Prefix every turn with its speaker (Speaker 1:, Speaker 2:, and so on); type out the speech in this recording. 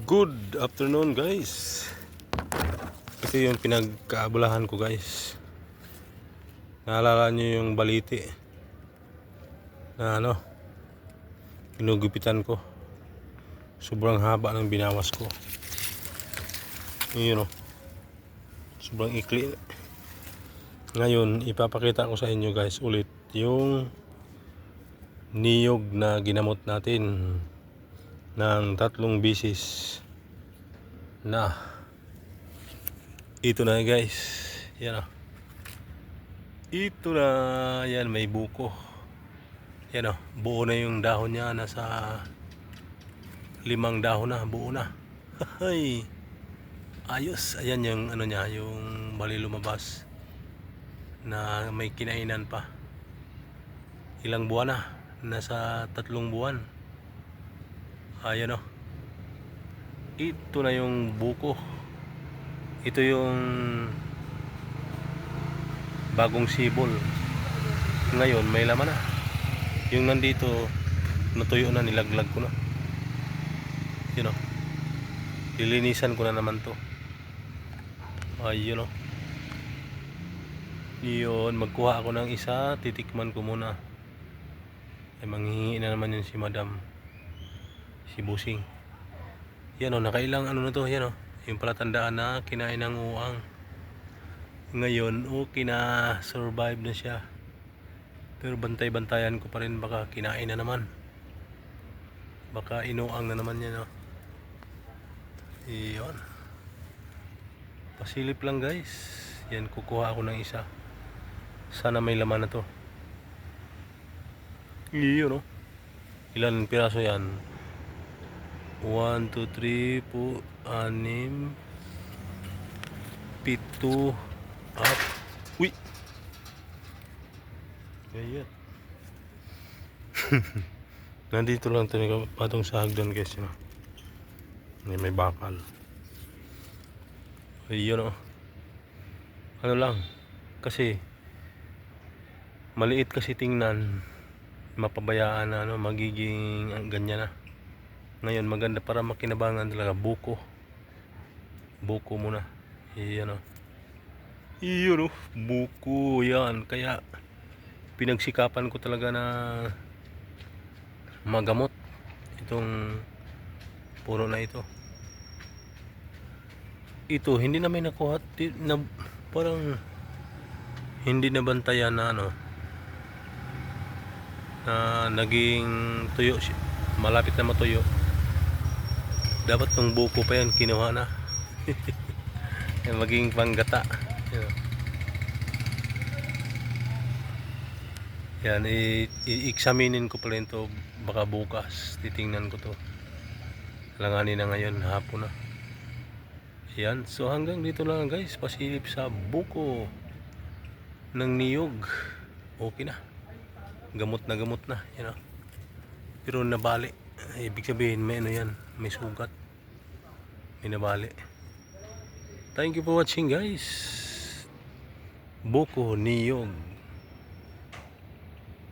Speaker 1: Good afternoon guys. Ito yung pinagkaabulahan ko guys. Naalala nyo yung baliti na ginugupitan ko. Sobrang haba ng binawas ko. Yun sobrang ikli. Ngayon ipapakita ko sa inyo guys ulit yung niyog na ginamot natin ng 3 bisis na. Ito na guys, yan ito na, yan may buko, yan buo na yung dahon niya, nasa 5 dahon na, buo na. Hay, ayos. Ayan yung niya, yung bali lumabas na may kinainan pa. Ilang buwan na, nasa 3 buwan. Ayan ito na yung buko. Ito yung bagong sibol. Ngayon may laman na. Yung nandito natuyo na, nilaglag ko na. Yun lilinisan ko na naman to. Ayun yun, magkuha ako ng isa, titikman ko muna. Ay manghihingi na naman yun si madam, si busing. Yan nakailang na to, yan yung palatandaan na kinain ng uang. Ngayon okay na, survive na siya. Pero bantay-bantayan ko pa rin, baka kinain na naman, baka inuang na naman yan Iyon, pasilip lang guys. Yan, kukuha ako ng isa, sana may laman na to. Iyon ilan piraso yan? 1, 2, 3, 4, 6, 7, up. Uy! Ayan. Nandito lang ito, patong sa hagdan guys. May bakal. Ayun ano lang, kasi maliit kasi tingnan, mapabayaan na magiging ganyan na. Ngayon maganda para makinabangan talaga, buko muna. Iyan iyon buko yan. Kaya pinagsikapan ko talaga na magamot itong puno na ito. Ito hindi na may nakuha na, parang hindi nabantayan na na naging tuyo, malapit na matuyo. Dapat tong buko pa yan kinuha na. Maging panggata. Yan, i-examinin ko pala ito, baka bukas titingnan ko to. Langanin na ngayon, hapon na. Yan, so hanggang dito lang guys, pasilip sa buko ng niyog. Okay na, gamot na yan pero nabali. Ibig sabihin may yan, may sugat, may nabali. Thank you for watching guys. Buko niyog.